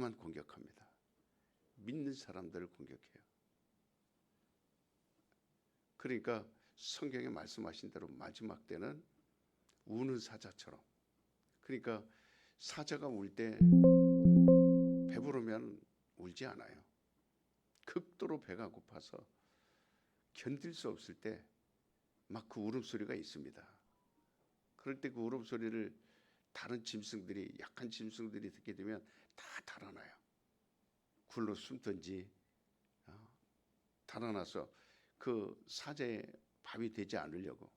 누구만 공격합니다. 믿는 사람들을 공격해요. 그러니까 성경에 말씀하신 대로 마지막 때는 우는 사자처럼, 그러니까 사자가 울 때 배부르면 울지 않아요. 극도로 배가 고파서 견딜 수 없을 때 막 그 울음소리가 있습니다. 그럴 때 그 울음소리를 다른 짐승들이, 약한 짐승들이 듣게 되면 다 달아나요. 굴러 숨든지 달아나서 그 사자의 밥이 되지 않으려고.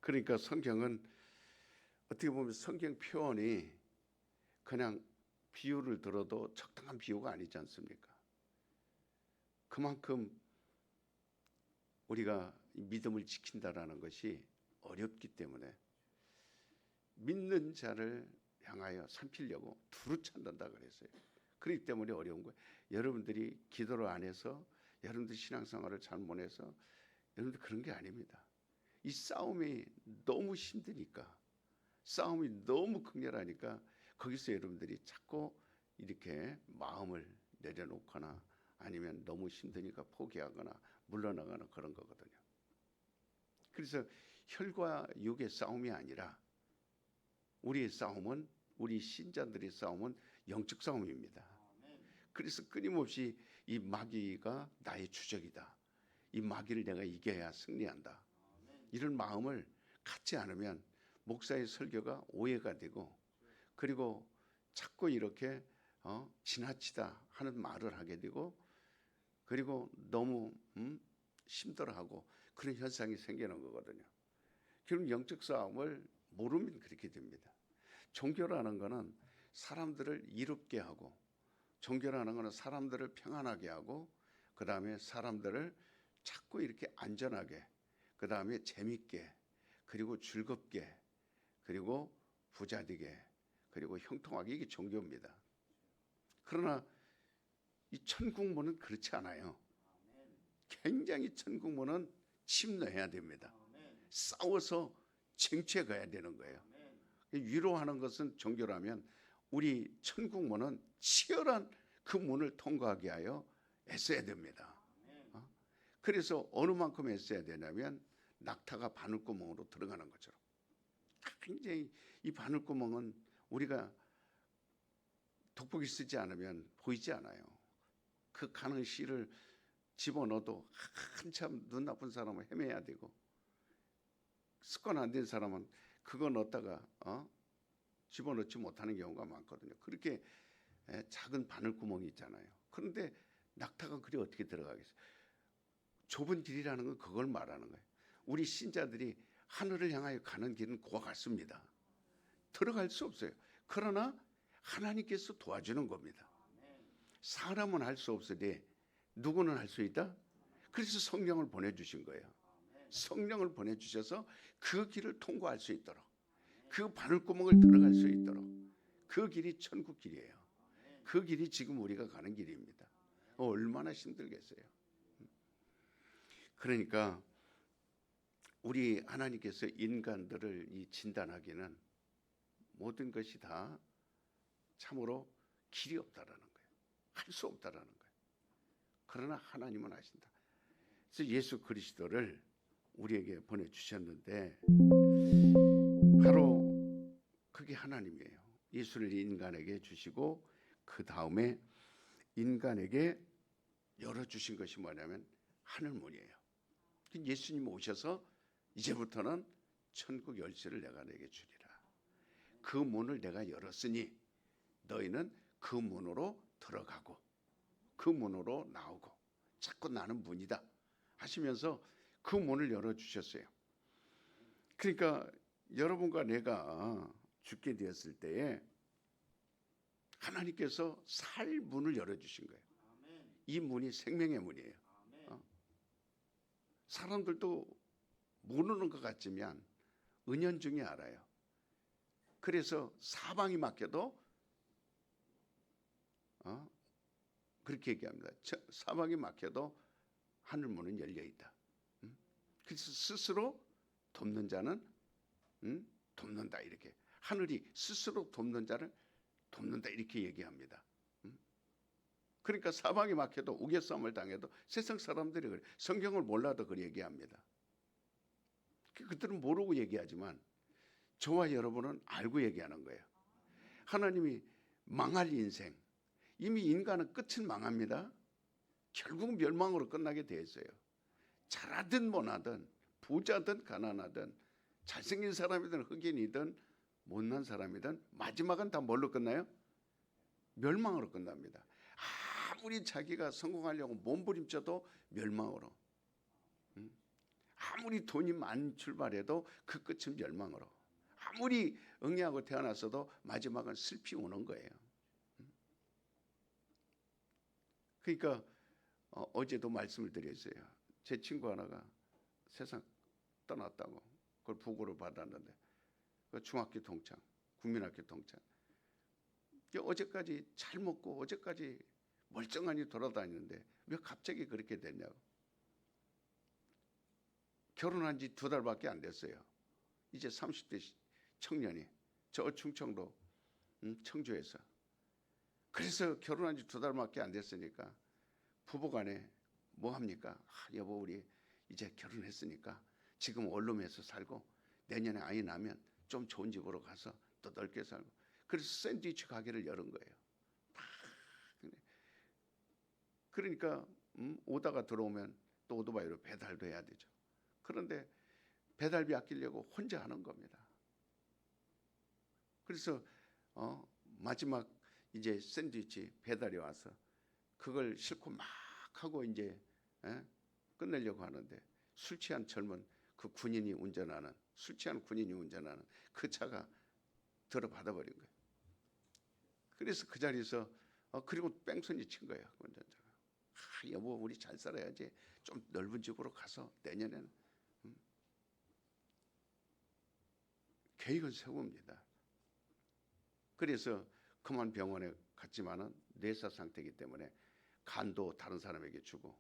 그러니까 성경은 어떻게 보면 성경 표현이 그냥 비유를 들어도 적당한 비유가 아니지 않습니까? 그만큼 우리가 믿음을 지킨다라는 것이 어렵기 때문에 믿는 자를 향하여 살피려고 두루 찾는다 그랬어요. 그렇기 때문에 어려운 거예요. 여러분들이 기도를 안 해서, 여러분들 신앙생활을 잘 못 해서, 여러분들 그런 게 아닙니다. 이 싸움이 너무 힘드니까, 싸움이 너무 극렬하니까 거기서 여러분들이 자꾸 이렇게 마음을 내려놓거나 아니면 너무 힘드니까 포기하거나 물러나거나 그런 거거든요. 그래서 혈과 육의 싸움이 아니라 우리의 싸움은, 우리 신자들의 싸움은 영적 싸움입니다. 그래서 끊임없이 이 마귀가 나의 주적이다, 이 마귀를 내가 이겨야 승리한다, 이런 마음을 갖지 않으면 목사의 설교가 오해가 되고, 그리고 자꾸 이렇게 지나치다 하는 말을 하게 되고, 그리고 너무 힘들어하고 그런 현상이 생기는 거거든요. 결국 영적 싸움을 모르면 그렇게 됩니다. 종교라는 거는 사람들을 이롭게 하고, 종교라는 거는 사람들을 평안하게 하고, 그 다음에 사람들을 자꾸 이렇게 안전하게, 그 다음에 재밌게, 그리고 즐겁게, 그리고 부자되게, 그리고 형통하게, 이게 종교입니다. 그러나 이 천국문은 그렇지 않아요. 굉장히 천국문은 침노해야 됩니다. 싸워서 쟁취해 가야 되는 거예요. 위로하는 것은 종교라면 우리 천국문은 치열한 그 문을 통과하게 하여 애써야 됩니다. 그래서 어느 만큼 애써야 되냐면 낙타가 바늘구멍으로 들어가는 것처럼. 굉장히 이 바늘구멍은 우리가 돋보기 쓰지 않으면 보이지 않아요. 그 가는 실을 집어넣어도 한참 눈 나쁜 사람은 헤매야 되고, 습관 안 된 사람은 그거 넣었다가 집어넣지 못하는 경우가 많거든요. 그렇게 작은 바늘구멍이 있잖아요. 그런데 낙타가 그리 어떻게 들어가겠어요? 좁은 길이라는 건 그걸 말하는 거예요. 우리 신자들이 하늘을 향하여 가는 길은 그와 같습니다. 들어갈 수 없어요. 그러나 하나님께서 도와주는 겁니다. 사람은 할 수 없으되 누구는 할 수 있다? 그래서 성령을 보내주신 거예요. 성령을 보내주셔서 그 길을 통과할 수 있도록, 그 바늘구멍을 들어갈 수 있도록, 그 길이 천국 길이에요. 그 길이 지금 우리가 가는 길입니다. 얼마나 힘들겠어요. 그러니까 우리 하나님께서 인간들을 이 진단하기는 모든 것이 다 참으로 길이 없다라는 거예요. 할 수 없다라는 거예요. 그러나 하나님은 아신다. 그래서 예수 그리스도를 우리에게 보내주셨는데 바로 그게 하나님이에요. 예수를 인간에게 주시고 그 다음에 인간에게 열어주신 것이 뭐냐면 하늘문이에요. 예수님 오셔서 이제부터는 천국 열쇠를 내가 내게 주리라. 그 문을 내가 열었으니 너희는 그 문으로 들어가고 그 문으로 나오고, 자꾸 나는 문이다 하시면서 그 문을 열어주셨어요. 그러니까 여러분과 내가 죽게 되었을 때에 하나님께서 살 문을 열어주신 거예요. 이 문이 생명의 문이에요. 사람들도 모르는 것 같지만 은연중에 알아요. 그래서 사방이 막혀도 그렇게 얘기합니다. 사방이 막혀도 하늘문은 열려있다. 그래서 스스로 돕는 자는 돕는다, 이렇게 하늘이 스스로 돕는 자를 돕는다 이렇게 얘기합니다. 그러니까 사방이 막혀도 우겨싸움을 당해도 세상 사람들이 그래. 성경을 몰라도 그렇게 얘기합니다. 그들은 모르고 얘기하지만 저와 여러분은 알고 얘기하는 거예요. 하나님이 망할 인생, 이미 인간은 끝은 망합니다. 결국 멸망으로 끝나게 돼 있어요. 잘하든 못하든 부자든 가난하든 잘생긴 사람이든 흑인이든 못난 사람이든 마지막은 다 뭘로 끝나요? 멸망으로 끝납니다. 아무리 자기가 성공하려고 몸부림쳐도 멸망으로. 아무리 돈이 많이 출발해도 그 끝은 멸망으로. 아무리 응애하고 태어났어도 마지막은 슬피 오는 거예요. 그러니까 어제도 말씀을 드렸어요. 제 친구 하나가 세상 떠났다고 그걸 보고를 받았는데 그 중학교 동창, 국민학교 동창. 어제까지 잘 먹고 어제까지 멀쩡하니 돌아다니는데 왜 갑자기 그렇게 됐냐고. 결혼한 지 2달밖에 안 됐어요. 이제 30대 청년이 저 충청도 청주에서. 그래서 결혼한 지 2달밖에 안 됐으니까 부부간에 뭐 합니까? 여보 우리 이제 결혼했으니까 지금 원룸에서 살고 내년에 아이 낳으면 좀 좋은 집으로 가서 또 넓게 살고. 그래서 샌드위치 가게를 열은 거예요. 그러니까 오다가 들어오면 또 오토바이로 배달도 해야 되죠. 그런데 배달비 아끼려고 혼자 하는 겁니다. 그래서 마지막 이제 샌드위치 배달이 와서 그걸 싣고 막 하고 이제 끝내려고 하는데 술 취한 젊은 그 군인이 운전하는 술 취한 군인이 운전하는 그 차가 들어받아 버린 거예요. 그래서 그 자리에서 그리고 뺑소니 친 거예요. 운전자가. 여보 우리 잘 살아야지. 좀 넓은 집으로 가서 내년에는 계획을 세웁니다. 그래서 그만 병원에 갔지만은 뇌사 상태이기 때문에 간도 다른 사람에게 주고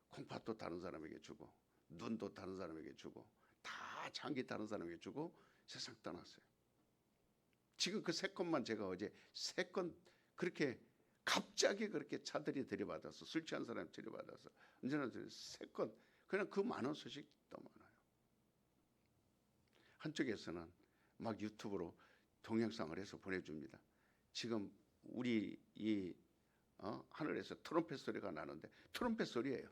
콩팥도 다른 사람에게 주고 눈도 다른 사람에게 주고 다 장기 다른 사람에게 주고 세상 떠났어요. 지금 그 3건만 제가 어제 3건 그렇게 갑자기 그렇게 차들이 들이받아서 술 취한 사람이 들이받아서 언제나 3건 그냥 그 많은 소식 더 많아요. 한쪽에서는 막 유튜브로 동영상을 해서 보내줍니다. 지금 우리 이 하늘에서 트럼펫 소리가 나는데 트럼펫 소리예요.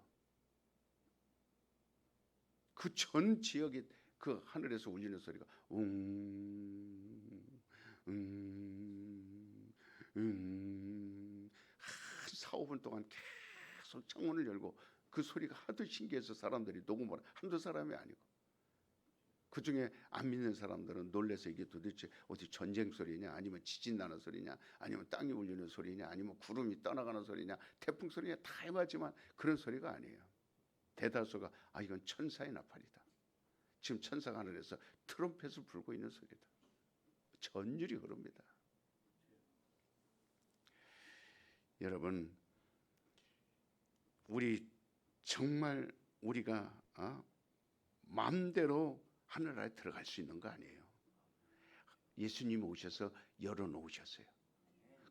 그 전 지역이 그 하늘에서 울리는 소리가 4-5분 동안 계속 창문을 열고 그 소리가 하도 신기해서 사람들이 녹음을 한두 사람이 아니고 그중에 안 믿는 사람들은 놀라서 이게 도대체 어디 전쟁 소리냐 아니면 지진 나는 소리냐 아니면 땅이 울리는 소리냐 아니면 구름이 떠나가는 소리냐 태풍 소리냐 다 해봤지만 그런 소리가 아니에요. 대다수가 이건 천사의 나팔이다. 지금 천사가 하늘에서 트럼펫을 불고 있는 소리다. 전율이 흐릅니다. 여러분 우리 정말 우리가 마음대로 하늘나라에 들어갈 수 있는 거 아니에요. 예수님이 오셔서 열어놓으셨어요.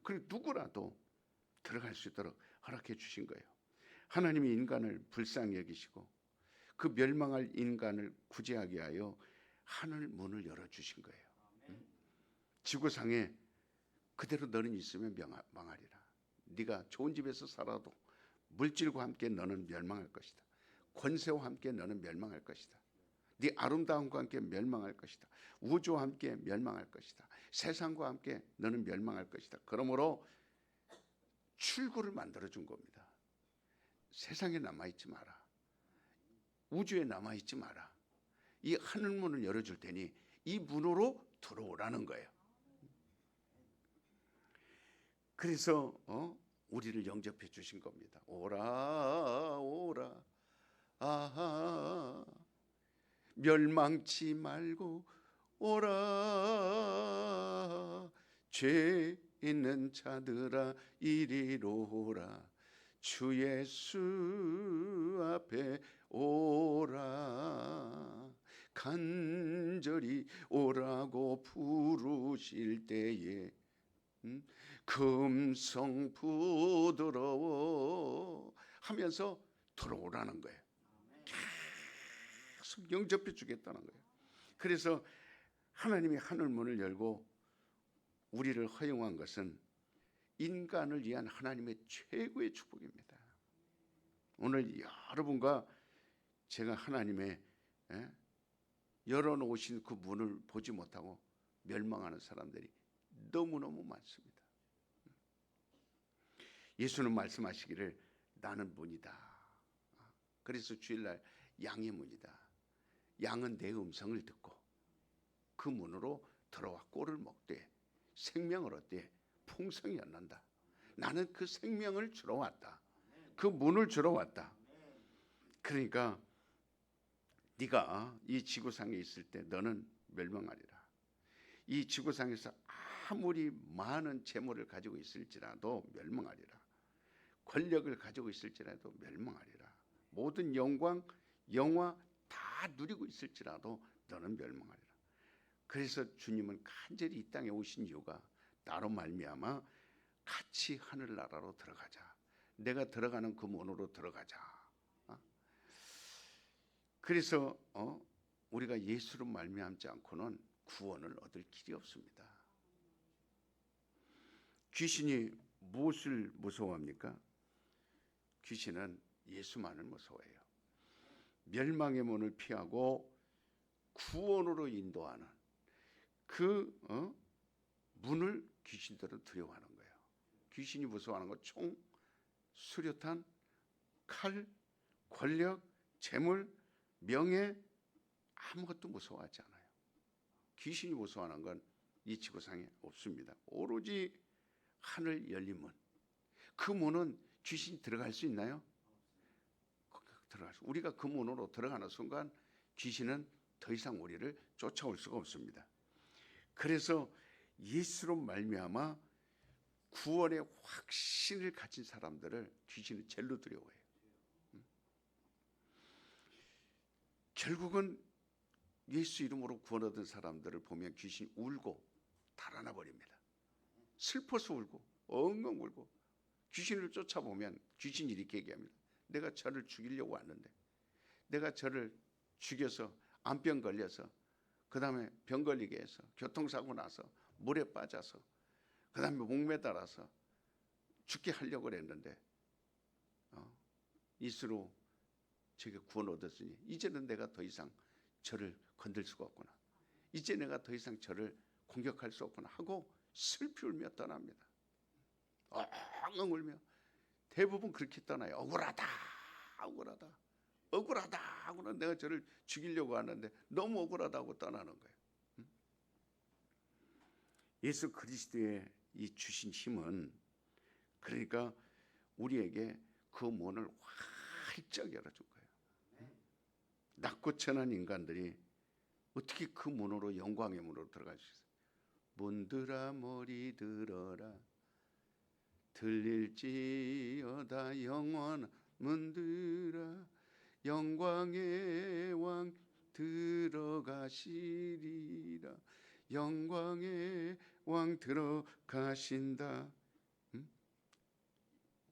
그리고 누구라도 들어갈 수 있도록 허락해 주신 거예요. 하나님이 인간을 불쌍히 여기시고 그 멸망할 인간을 구제하게 하여 하늘 문을 열어주신 거예요. 지구상에 그대로 너는 있으면 망하리라. 네가 좋은 집에서 살아도 물질과 함께 너는 멸망할 것이다. 권세와 함께 너는 멸망할 것이다. 네 아름다움과 함께 멸망할 것이다. 우주와 함께 멸망할 것이다. 세상과 함께 너는 멸망할 것이다. 그러므로 출구를 만들어준 겁니다. 세상에 남아있지 마라. 우주에 남아있지 마라. 이 하늘문을 열어줄 테니 이 문으로 들어오라는 거예요. 그래서 우리를 영접해 주신 겁니다. 오라 오라 아하 멸망치 말고 오라 죄 있는 자들아 이리로 오라 주 예수 앞에 오라 간절히 오라고 부르실 때에 금성 부드러워 하면서 들어오라는 거예요. 계속 영접해 주겠다는 거예요. 그래서 하나님이 하늘 문을 열고 우리를 허용한 것은 인간을 위한 하나님의 최고의 축복입니다. 오늘 여러분과 제가 하나님의 열어놓으신 그 문을 보지 못하고 멸망하는 사람들이 너무너무 많습니다. 예수는 말씀하시기를 나는 문이다. 그래서 주일날 양의 문이다. 양은 내 음성을 듣고 그 문으로 들어와 꼴을 먹되 생명을 얻되 풍성이 얻는다. 나는 그 생명을 주러 왔다. 그 문을 주러 왔다. 그러니까 네가 이 지구상에 있을 때 너는 멸망하리라. 이 지구상에서 아무리 많은 재물을 가지고 있을지라도 멸망하리라. 권력을 가지고 있을지라도 멸망하리라. 모든 영광, 영화 다 누리고 있을지라도 너는 멸망하리라. 그래서 주님은 간절히 이 땅에 오신 이유가 나로 말미암아 같이 하늘나라로 들어가자. 내가 들어가는 그 문으로 들어가자. 그래서 우리가 예수로 말미암지 않고는 구원을 얻을 길이 없습니다. 귀신이 무엇을 무서워합니까? 귀신은 예수만을 무서워해요. 멸망의 문을 피하고 구원으로 인도하는 그 문을 귀신들은 두려워하는 거예요. 귀신이 무서워하는 건 총, 수류탄, 칼, 권력, 재물, 명예 아무것도 무서워하지 않아요. 귀신이 무서워하는 건 이 지구상에 없습니다. 오로지 하늘 열린 문. 그 문은 귀신이 들어갈 수 있나요? 우리가 그 문으로 들어가는 순간 귀신은 더 이상 우리를 쫓아올 수가 없습니다. 그래서 예수로 말미암아 구원의 확신을 가진 사람들을 귀신은 제일로 두려워해요. 결국은 예수 이름으로 구원 얻은 사람들을 보면 귀신이 울고 달아나 버립니다. 슬퍼서 울고 엉엉 울고 귀신을 쫓아보면 귀신이 이렇게 얘기합니다. 내가 저를 죽이려고 왔는데 내가 저를 죽여서 암병 걸려서 그 다음에 병 걸리게 해서 교통사고 나서 물에 빠져서 그 다음에 목매달아서 죽게 하려고 그랬는데 이스로 제게 구원 얻었으니 이제는 내가 더 이상 저를 건들 수가 없구나. 이제 내가 더 이상 저를 공격할 수 없구나 하고 슬피 울며 떠납니다. 엉엉 울며 대부분 그렇게 떠나요. 억울하다 억울하다 억울하다 하고는 내가 저를 죽이려고 하는데 너무 억울하다고 떠나는 거예요. 예수 그리스도의 이 주신 힘은 그러니까 우리에게 그 문을 활짝 열어준 거예요. 낮고 천한 인간들이 어떻게 그 문으로 영광의 문으로 들어갈 수 있어요? 문들아 머리 들어라 들릴지어다 영원한 문들아 영광의 왕 들어가시리라. 영광의 왕 들어가신다.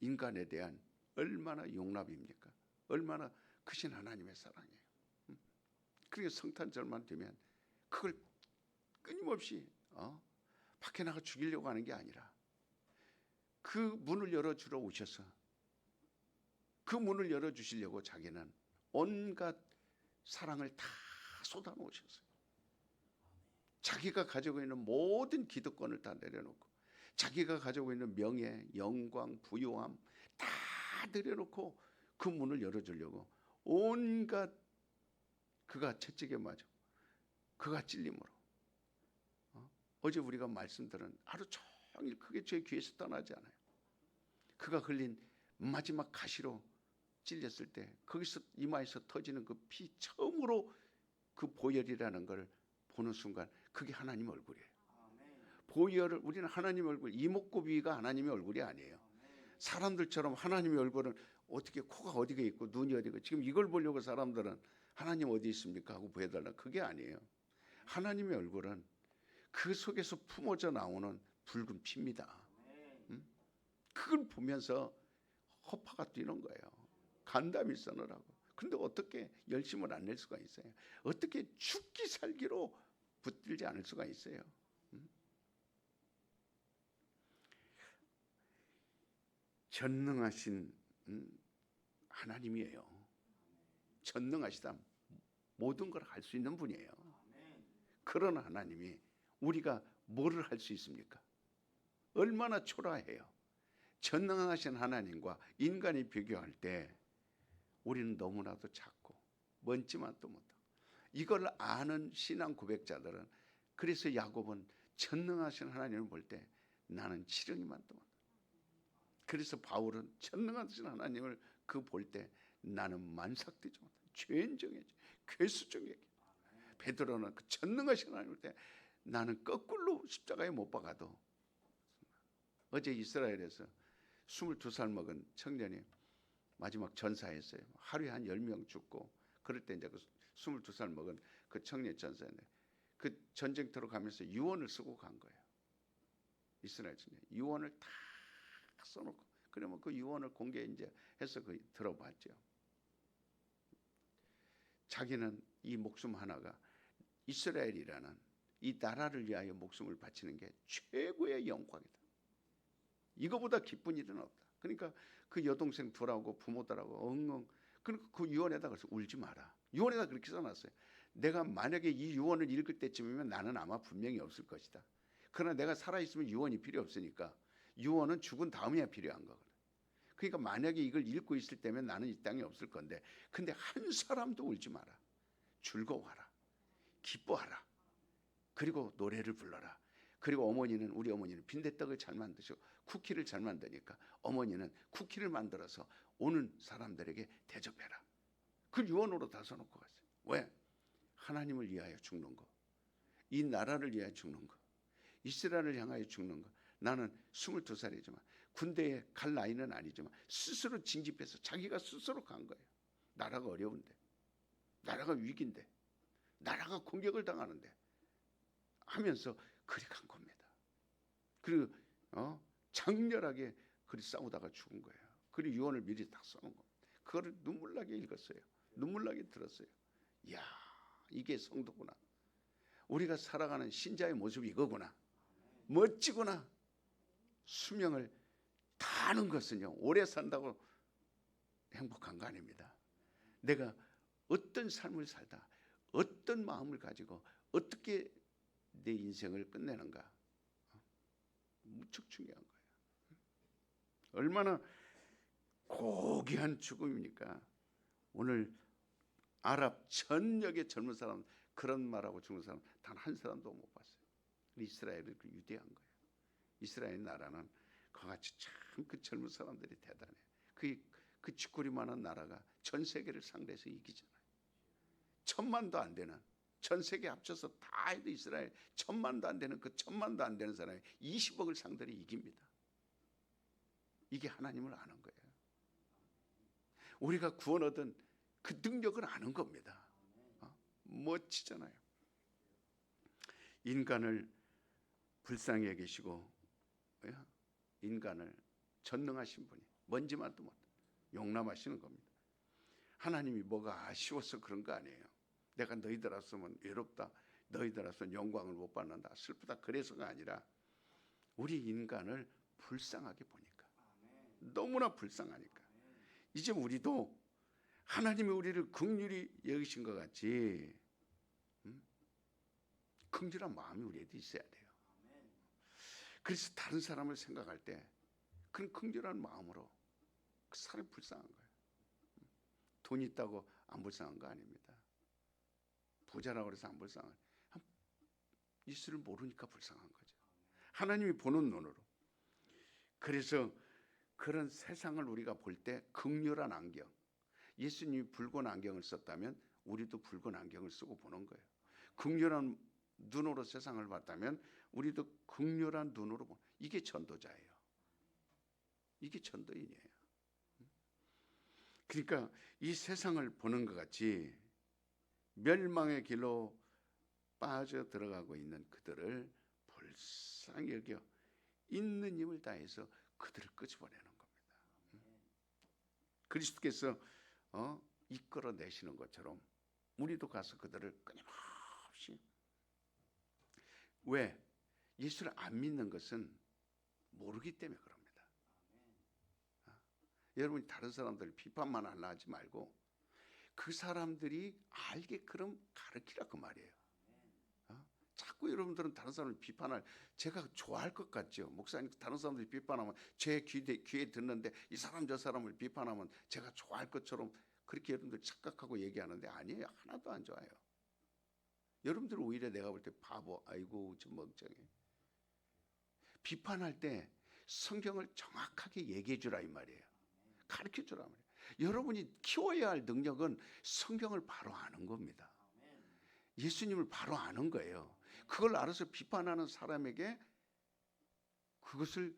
인간에 대한 얼마나 용납입니까? 얼마나 크신 하나님의 사랑이에요. 그러니까 성탄절만 되면 그걸 끊임없이 밖에 나가 죽이려고 하는 게 아니라 그 문을 열어주러 오셔서 그 문을 열어주시려고 자기는 온갖 사랑을 다 쏟아놓으셨어요. 자기가 가지고 있는 모든 기득권을 다 내려놓고 자기가 가지고 있는 명예, 영광, 부요함 다 내려놓고 그 문을 열어주려고 온갖 그가 채찍에 맞아 그가 찔림으로 어제 우리가 말씀 들은 하루 종일 그게 제 귀에서 떠나지 않아요. 그가 흘린 마지막 가시로 찔렸을 때 거기서 이마에서 터지는 그 피 처음으로 그 보혈이라는 걸 보는 순간 그게 하나님 얼굴이에요. 보혈을 우리는 하나님 얼굴 이목구비가 하나님의 얼굴이 아니에요. 사람들처럼 하나님의 얼굴은 어떻게 코가 어디가 있고 눈이 어디가 지금 이걸 보려고 사람들은 하나님 어디 있습니까 하고 보여달라. 그게 아니에요. 하나님의 얼굴은 그 속에서 품어져 나오는 붉은 피입니다. 그걸 보면서 허파가 뛰는 거예요. 간담이 써느라고. 근데 어떻게 열심을 안 낼 수가 있어요? 어떻게 죽기 살기로 붙들지 않을 수가 있어요? 전능하신 하나님이에요. 전능하시다. 모든 걸 할 수 있는 분이에요. 그런 하나님이 우리가 뭐를 할 수 있습니까? 얼마나 초라해요. 전능하신 하나님과 인간이 비교할 때 우리는 너무나도 작고 먼지만도 못하고, 이걸 아는 신앙 고백자들은, 그래서 야곱은 전능하신 하나님을 볼 때 나는 지렁이만도 못하고, 그래서 바울은 전능하신 하나님을 그 볼 때 나는 만삭되지 못하고 죄인정해지 괴수정해지. 베드로는 그 전능하신 하나님을 볼 때 나는 거꾸로 십자가에 못 박아도. 어제 이스라엘에서 22살 먹은 청년이 마지막 전사했어요. 하루에 한 10명 죽고, 그럴 때 이제 그 22살 먹은 그 청년 전사인데, 그 전쟁터로 가면서 유언을 쓰고 간 거예요. 이스라엘 청년 유언을 다 써놓고, 그러면 그 유언을 공개 이제 해서 그 들어봤죠. 자기는 이 목숨 하나가 이스라엘이라는 이 나라를 위하여 목숨을 바치는 게 최고의 영광이다. 이거보다 기쁜 일은 없다. 그러니까 그 여동생 둘하고 부모들하고 엉엉, 그러니까 그 유언에다 그래서 울지 마라. 유언에다 그렇게 써놨어요. 내가 만약에 이 유언을 읽을 때쯤이면 나는 아마 분명히 없을 것이다. 그러나 내가 살아있으면 유언이 필요 없으니까 유언은 죽은 다음에야 필요한 거거든. 그러니까 만약에 이걸 읽고 있을 때면 나는 이 땅에 없을 건데, 근데 한 사람도 울지 마라. 즐거워하라. 기뻐하라. 그리고 노래를 불러라. 그리고 우리 어머니는 빈대떡을 잘 만드시고 쿠키를 잘 만드니까 어머니는 쿠키를 만들어서 오는 사람들에게 대접해라. 그 유언으로 다 써놓고 갔어요. 왜? 하나님을 위하여 죽는 거, 이 나라를 위하여 죽는 거, 이스라엘을 향하여 죽는 거. 나는 22살이지만 군대에 갈 나이는 아니지만 스스로 징집해서 자기가 스스로 간 거예요. 나라가 어려운데, 나라가 위기인데, 나라가 공격을 당하는데 하면서 그리 간 겁니다. 그리고 장렬하게 그리 싸우다가 죽은 거예요. 그리고 유언을 미리 다 써놓은 겁니다. 그거를 눈물나게 읽었어요. 눈물나게 들었어요. 이야, 이게 성도구나. 우리가 살아가는 신자의 모습이 이거구나. 멋지구나. 수명을 다 하는 것은요, 오래 산다고 행복한 거 아닙니다. 내가 어떤 삶을 살다, 어떤 마음을 가지고 어떻게 내 인생을 끝내는가, 무척 중요한 거예요. 얼마나 고귀한 죽음입니까? 오늘 아랍 전역의 젊은 사람 그런 말하고 죽는 사람 단 한 사람도 못 봤어요. 이스라엘을 위대한 거예요. 이스라엘 나라는 그같이 참 그 젊은 사람들이 대단해. 그 쥐꼬리만한 나라가 전 세계를 상대해서 이기잖아요. 1000만도 안 되는, 전 세계 합쳐서 다 해도 이스라엘 1000만도 안 되는, 그 1000만도 안 되는 사람이 20억을 상대로 이깁니다. 이게 하나님을 아는 거예요. 우리가 구원 얻은 그 능력을 아는 겁니다. 멋지잖아요. 인간을 불쌍히 여기시고 인간을 전능하신 분이 먼지만도 못 용납하시는 겁니다. 하나님이 뭐가 아쉬워서 그런 거 아니에요. 내가 너희들 왔으면 외롭다, 너희들 왔으면 영광을 못 받는다, 슬프다, 그래서가 아니라 우리 인간을 불쌍하게 보니까, 너무나 불쌍하니까. 이제 우리도 하나님이 우리를 긍휼히 여기신 것 같이 긍휼한 마음이 우리에도 있어야 돼요. 그래서 다른 사람을 생각할 때 그런 긍휼한 마음으로 그 사람이 불쌍한 거예요. 돈 있다고 안 불쌍한 거 아닙니다. 부자라고 해서 안 불쌍한, 이수를 모르니까 불쌍한 거죠. 하나님이 보는 눈으로. 그래서 그런 세상을 우리가 볼 때 긍휼한 안경, 예수님이 붉은 안경을 썼다면 우리도 붉은 안경을 쓰고 보는 거예요. 긍휼한 눈으로 세상을 봤다면 우리도 긍휼한 눈으로 보는, 이게 전도자예요. 이게 전도인이에요. 그러니까 이 세상을 보는 것 같이 멸망의 길로 빠져 들어가고 있는 그들을 불쌍히 여겨 있는 힘을 다해서 그들을 끄집어내는 겁니다. 그리스도께서 이끌어내시는 것처럼 우리도 가서 그들을 끊임없이, 왜? 예수를 안 믿는 것은 모르기 때문에 그럽니다. 여러분이 다른 사람들 비판만 하려 하지 말고 그 사람들이 알게끔 가르치라 그 말이에요. 자꾸 여러분들은 다른 사람을 비판할, 제가 좋아할 것 같죠. 목사님 다른 사람들이 비판하면 제 귀에 듣는데 이 사람 저 사람을 비판하면 제가 좋아할 것처럼 그렇게 여러분들 착각하고 얘기하는데 아니에요. 하나도 안 좋아요. 여러분들 오히려 내가 볼 때 바보, 아이고 저 멍청해. 비판할 때 성경을 정확하게 얘기해 주라 이 말이에요. 가르쳐 주라 말이에요. 여러분이 키워야 할 능력은 성경을 바로 아는 겁니다. 예수님을 바로 아는 거예요. 그걸 알아서 비판하는 사람에게 그것을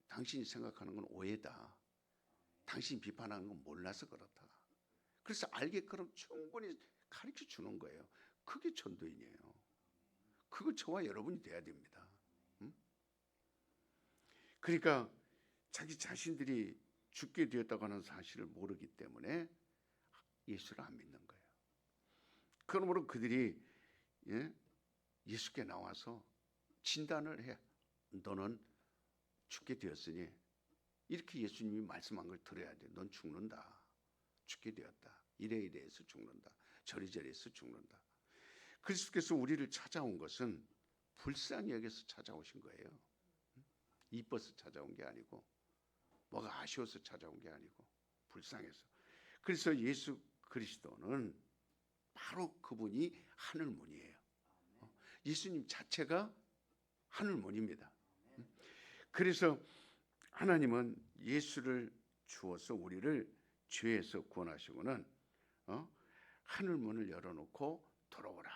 당신이 생각하는 건 오해다. 당신이 비판하는 건 몰라서 그렇다. 그래서 알게끔 충분히 가르쳐 주는 거예요. 그게 전도인이에요. 그거 저와 여러분이 돼야 됩니다. 그러니까 자기 자신들이 죽게 되었다고 하는 사실을 모르기 때문에 예수를 안 믿는 거예요. 그러므로 그들이 예수께 나와서 진단을 해. 너는 죽게 되었으니 이렇게 예수님이 말씀한 걸 들어야 돼. 넌 죽는다. 죽게 되었다. 이래이래해서 죽는다. 저리저리해서 죽는다. 그리스도께서 우리를 찾아온 것은 불쌍히 여겨서 찾아오신 거예요. 이뻐서 찾아온 게 아니고 뭐가 아쉬워서 찾아온 게 아니고 불쌍해서. 그래서 예수 그리스도는 바로 그분이 하늘문이에요. 예수님 자체가 하늘문입니다. 그래서 하나님은 예수를 주어서 우리를 죄에서 구원하시고는 하늘문을 열어놓고 돌아오라.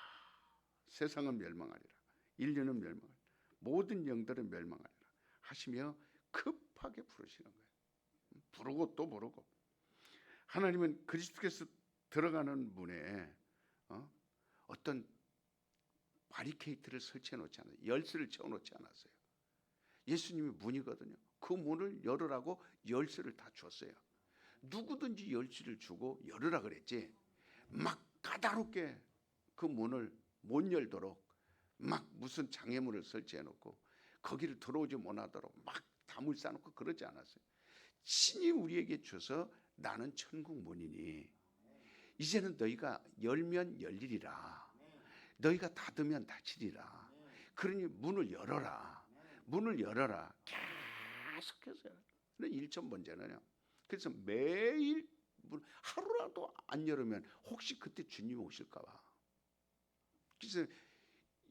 세상은 멸망하리라. 인류는 멸망하리라. 모든 영들은 멸망하리라 하시며 급하게 부르시는 거예요. 부르고 또 부르고. 하나님은 그리스도께서 들어가는 문에 어떤 바리케이트를 설치해 놓지 않아요. 열쇠를 채워 놓지 않았어요. 예수님이 문이거든요. 그 문을 열으라고 열쇠를 다 줬어요. 누구든지 열쇠를 주고 열으라 그랬지 막 까다롭게 그 문을 못 열도록 막 무슨 장애물을 설치해 놓고 거기를 들어오지 못하도록 막 담을 쌓아놓고 그러지 않았어요. 신이 우리에게 줘서 나는 천국 문이니 이제는 너희가 열면 열리리라. 너희가 닫으면 닫히리라. 그러니 문을 열어라. 문을 열어라. 계속해서 1천 번째는요. 그래서 매일 하루라도 안 열으면 혹시 그때 주님 오실까 봐. 그래서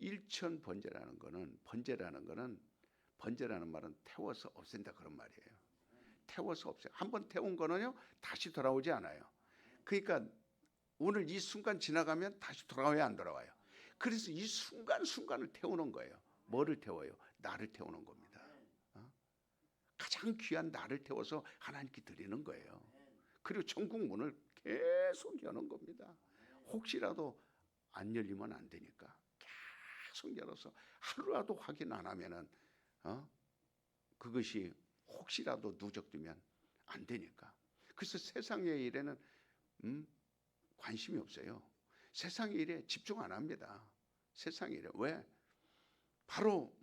1천 번제라는 거는 번제라는 말은 태워서 없앤다 그런 말이에요. 태워서 없애. 한번 태운 거는요 다시 돌아오지 않아요. 그러니까 오늘 이 순간 지나가면 다시 돌아와야 안 돌아와요. 그래서 이 순간순간을 태우는 거예요. 뭐를 태워요? 나를 태우는 겁니다. 가장 귀한 나를 태워서 하나님께 드리는 거예요. 그리고 천국 문을 계속 여는 겁니다. 혹시라도 안 열리면 안 되니까 계속 열어서 하루라도 확인 안 하면은 그것이 혹시라도 누적되면 안 되니까. 그래서 세상의 일에는 관심이 없어요. 세상의 일에 집중 안 합니다. 세상의 일에. 왜? 바로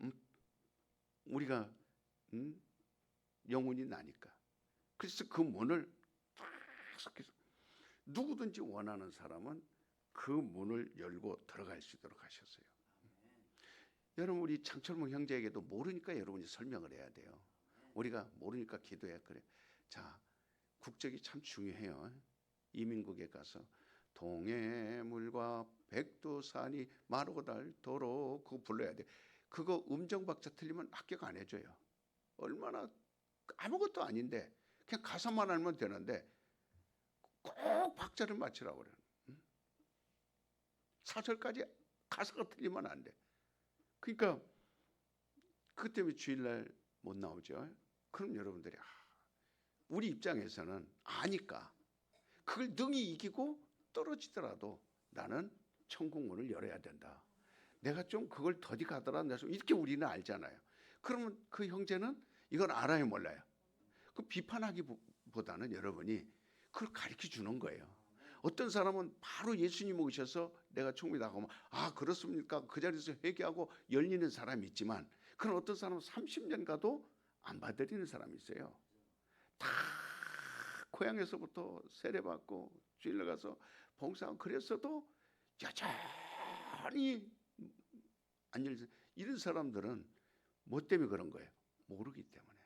우리가 영혼이 나니까. 그래서 그 문을 계속해서 누구든지 원하는 사람은 그 문을 열고 들어갈 수 있도록 하셨어요. 여러분 우리 장철문 형제에게도 모르니까 여러분이 설명을 해야 돼요. 우리가 모르니까 기도해. 그래. 자, 국적이 참 중요해요. 이민국에 가서 동해물과 백두산이 마르고 닳도록 그거 불러야 돼. 그거 음정 박자 틀리면 합격 안 해줘요. 얼마나 아무것도 아닌데 그냥 가사만 알면 되는데 꼭 박자를 맞추라고 그래요. 4절까지 가사가 틀리면 안 돼. 그러니까 그것 때문에 주일날 못 나오죠. 그럼 여러분들이 우리 입장에서는 아니까 그걸 능히 이기고 떨어지더라도 나는 천국 문을 열어야 된다. 내가 좀 그걸 더디 가더라도 이렇게 우리는 알잖아요. 그러면 그 형제는 이걸 알아요, 몰라요? 그 비판하기보다는 여러분이 그걸 가르쳐 주는 거예요. 어떤 사람은 바로 예수님 오셔서 내가 천국에 나가면 아 그렇습니까? 그 자리에서 회개하고 열리는 사람이 있지만 그런 어떤 사람은 30년 가도 안 받아들이는 사람이 있어요. 다 고향에서부터 세례받고 주일날 가서 봉사하고 그랬어도 여전히 안 열려. 이런 사람들은 뭐 때문에 그런 거예요? 모르기 때문에.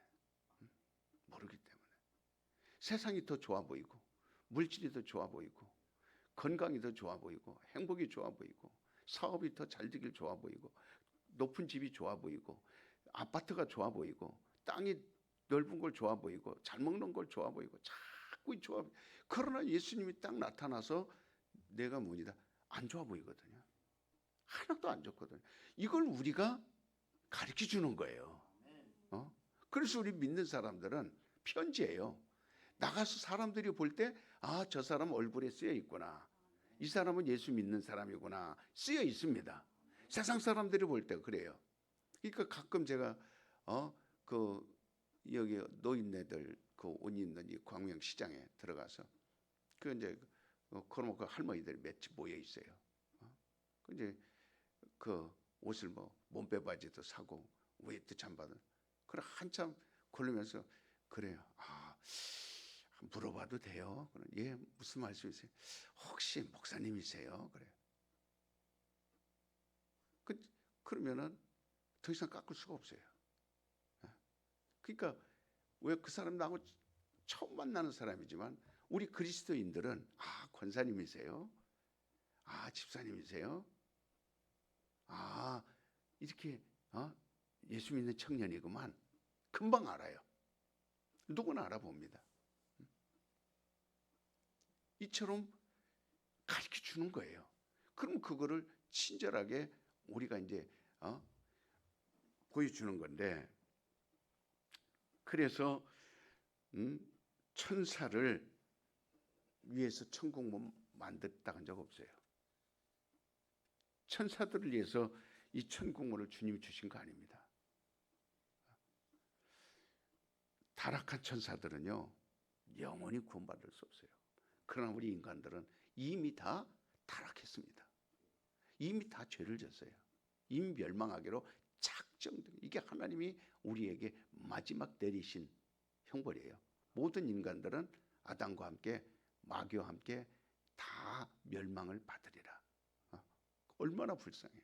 모르기 때문에. 세상이 더 좋아 보이고 물질이 더 좋아 보이고 건강이 더 좋아 보이고 행복이 좋아 보이고 사업이 더 잘 되길 좋아 보이고 높은 집이 좋아 보이고 아파트가 좋아 보이고 땅이 넓은 걸 좋아 보이고 잘 먹는 걸 좋아 보이고 자꾸 좋아 보이고 그러나 예수님이 딱 나타나서 내가 뭐니다 안 좋아 보이거든요. 하나도 안 좋거든요. 이걸 우리가 가르쳐 주는 거예요. 그래서 우리 믿는 사람들은 편지예요. 나가서 사람들이 볼 때 아, 저 사람 얼굴에 쓰여 있구나. 이 사람은 예수 믿는 사람이구나. 쓰여 있습니다. 세상 사람들이 볼 때 그래요. 그러니까 가끔 제가 그 여기 노인네들 그 옷 입는 이 광명 시장에 들어가서 그 이제 그러면 그 할머니들이 몇집 모여 있어요. 그 이제 그 옷을 뭐 몸빼 바지도 사고 웨이트 잠바도 그래 한참 걸으면서 그래요. 아 물어봐도 돼요? 그래. 예 무슨 말씀이세요? 혹시 목사님이세요? 그래요. 그러면은 더 이상 깎을 수가 없어요. 그러니까 왜 그 사람 나하고 처음 만나는 사람이지만 우리 그리스도인들은 아 권사님이세요? 아 집사님이세요? 아 이렇게 예수 믿는 청년이구만. 금방 알아요. 누구나 알아봅니다. 이처럼 가르쳐 주는 거예요. 그럼 그거를 친절하게 우리가 이제 보여주는 건데 그래서 천사를 위해서 천국문 만들었다는 적 없어요. 천사들을 위해서 이 천국문을 주님이 주신 거 아닙니다. 타락한 천사들은요 영원히 구원받을 수 없어요. 그러나 우리 인간들은 이미 다 타락했습니다. 이미 다 죄를 졌어요. 이미 멸망하기로 작정된 이게 하나님이 우리에게 마지막 내리신 형벌이에요. 모든 인간들은 아담과 함께 마귀와 함께 다 멸망을 받으리라. 얼마나 불쌍해요.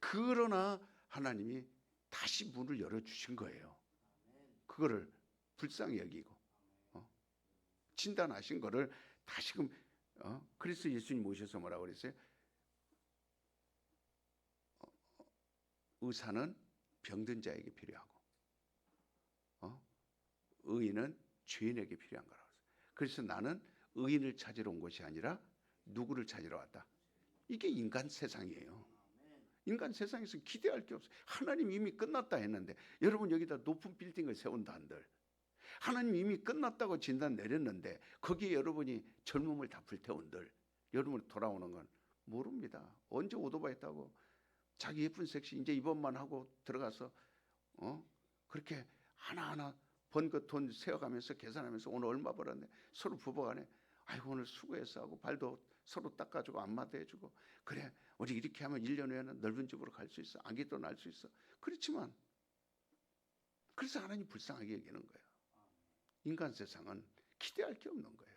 그러나 하나님이 다시 문을 열어주신 거예요. 그거를 불쌍히 여기고 진단하신 거를 다시금 그래서 예수님 모셔서 뭐라고 그랬어요? 의사는 병든 자에게 필요하고 의인은 죄인에게 필요한 거라고 했어요. 그래서 나는 의인을 찾으러 온 것이 아니라 누구를 찾으러 왔다. 이게 인간 세상이에요. 인간 세상에서 기대할 게 없어요. 하나님 이미 끝났다 했는데 여러분 여기다 높은 빌딩을 세운다 한들 하나님 이미 끝났다고 진단 내렸는데 거기에 여러분이 젊음을 다 불태운들 여러분 돌아오는 건 모릅니다. 언제 오토바이 타고 자기 예쁜 섹시 이제 이번만 하고 들어가서 그렇게 하나하나 번 그 돈 세어가면서 계산하면서 오늘 얼마 벌었네 서로 부부간에 아이고 오늘 수고했어 하고 발도 서로 닦아주고 안마도 해주고 그래 우리 이렇게 하면 1년 후에는 넓은 집으로 갈 수 있어 아기도 낳을 수 있어. 그렇지만 그래서 하나님 불쌍하게 여기는 거예요. 인간 세상은 기대할 게 없는 거예요.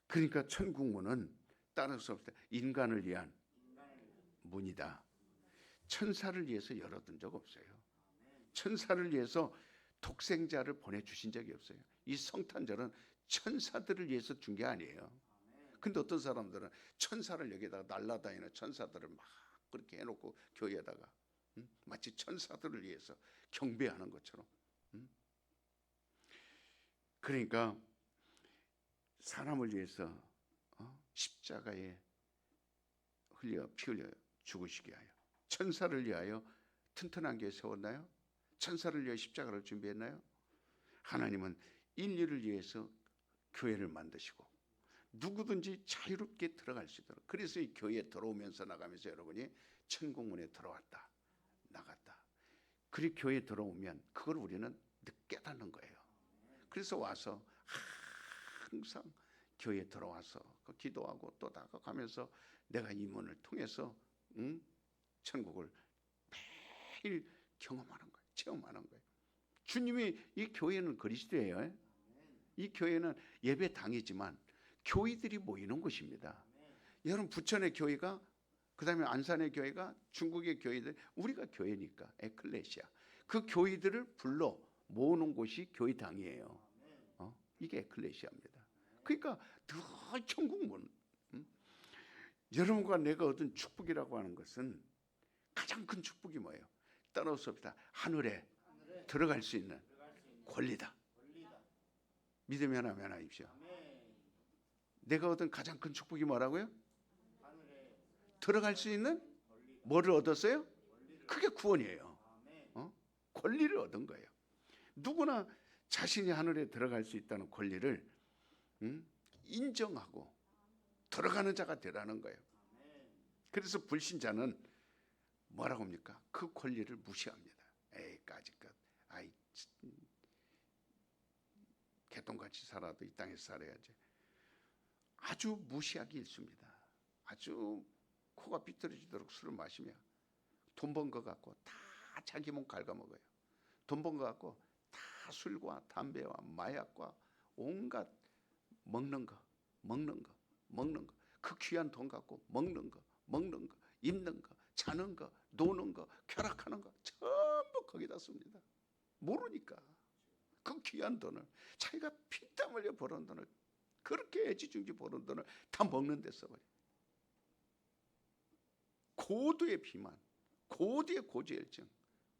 그러니까 천국문은 다른 수 없을 때 인간을 위한 문이다. 천사를 위해서 열어둔 적 없어요. 천사를 위해서 독생자를 보내주신 적이 없어요. 이 성탄절은 천사들을 위해서 준 게 아니에요. 근데 어떤 사람들은 천사를 여기다가 날아다니는 천사들을 막 그렇게 해놓고 교회에다가 마치 천사들을 위해서 경배하는 것처럼. 그러니까 사람을 위해서 십자가에 피 흘려 죽으시게 하여 천사를 위하여 튼튼한 게 세웠나요? 천사를 위하여 십자가를 준비했나요? 하나님은 인류를 위해서 교회를 만드시고 누구든지 자유롭게 들어갈 수 있도록 그래서 이 교회에 들어오면서 나가면서 여러분이 천국문에 들어왔다 나갔다. 그리고 교회에 들어오면 그걸 우리는 깨닫는 거예요. 그래서 와서 항상 교회에 들어와서 기도하고 또 나가가면서 내가 이 문을 통해서 천국을 매일 경험하는 거예요. 체험하는 거예요. 주님이 이 교회는 그리스도예요. 이 교회는 예배당이지만 교회들이 모이는 곳입니다. 여러분 부천의 교회가 그다음에 안산의 교회가 중국의 교회들 우리가 교회니까 에클레시아 그 교회들을 불러 모으는 곳이 교회당이에요. 이게 에클레시아입니다. 그러니까 더 천국문 여러분과 내가 얻은 축복이라고 하는 것은 가장 큰 축복이 뭐예요? 따라올 수 없다. 하늘에 들어갈 수 있는 권리다. 믿으면 아멘 하십시오. 내가 얻은 가장 큰 축복이 뭐라고요? 들어갈 수 있는 뭐를 얻었어요? 그게 구원이에요. 권리를 얻은 거예요. 누구나 자신이 하늘에 들어갈 수 있다는 권리를 인정하고 들어가는 자가 되라는 거예요. 그래서 불신자는 뭐라고 합니까? 그 권리를 무시합니다. 에이 까짓것 아이 개똥같이 살아도 이 땅에서 살아야지. 아주 무시하기 일쑤입니다. 아주 코가 비틀어지도록 술을 마시며 돈 번 거 갖고 다 자기 몸 갉아먹어요. 돈 번 거 갖고 다 술과 담배와 마약과 온갖 먹는 거 그 귀한 돈 갖고 먹는 거 입는 거 자는 거 노는 거 쾌락하는 거 전부 거기다 씁니다. 모르니까 그 귀한 돈을 자기가 피땀 흘려 버는 돈을 그렇게 애지중지 버는 돈을 다 먹는 데 써버려요. 고도의 비만, 고도의 고지혈증,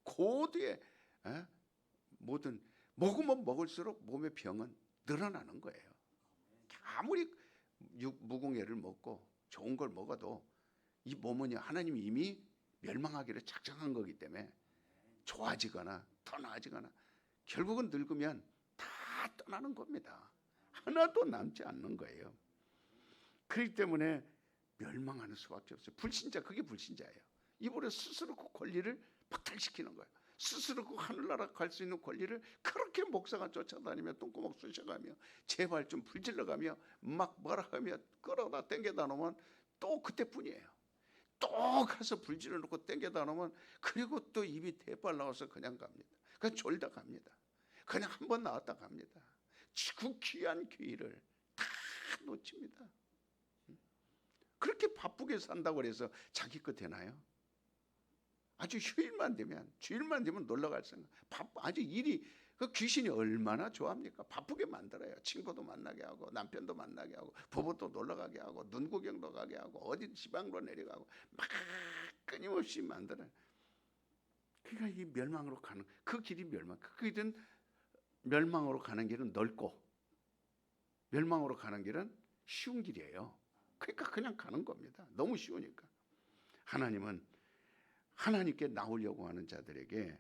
고도의 모든 먹으면 먹을수록 몸의 병은 늘어나는 거예요. 아무리 무공예를 먹고 좋은 걸 먹어도 이 몸은 하나님이 이미 멸망하기를 작정한 거기 때문에 좋아지거나 더 나아지거나 결국은 늙으면 다 떠나는 겁니다. 하나도 남지 않는 거예요. 그렇기 때문에 멸망하는 수밖에 없어요. 불신자, 그게 불신자예요. 이번에 스스로 그 권리를 박탈시키는 거예요. 스스로 그 하늘나라 갈 수 있는 권리를 그렇게 목사가 쫓아다니며 똥구멍 쑤셔가며 제발 좀 불질러가며 막 뭐라 하며 끌어다 땡겨다 놓으면 또 그때뿐이에요. 또 가서 불질러 놓고 땡겨다 놓으면 그리고 또 입이 대빨 나와서 그냥 갑니다. 그냥 졸다 갑니다. 그냥 한 번 나왔다 갑니다. 그 귀한 기회를 다 놓칩니다. 그렇게 바쁘게 산다고 해서 자기 것 되나요? 아주 휴일만 되면 주일만 되면 놀러 갈 생각. 아주 일이 그 귀신이 얼마나 좋아합니까? 바쁘게 만들어요. 친구도 만나게 하고 남편도 만나게 하고 부부도 놀러 가게 하고 눈 구경도 가게 하고 어디 지방으로 내려가고 막 끊임없이 만들어요. 그러니까 이 멸망으로 가는 그 길이 그 길은 멸망으로 가는 길은 넓고 멸망으로 가는 길은 쉬운 길이에요. 그러니까 그냥 가는 겁니다. 너무 쉬우니까. 하나님은 하나님께 나오려고 하는 자들에게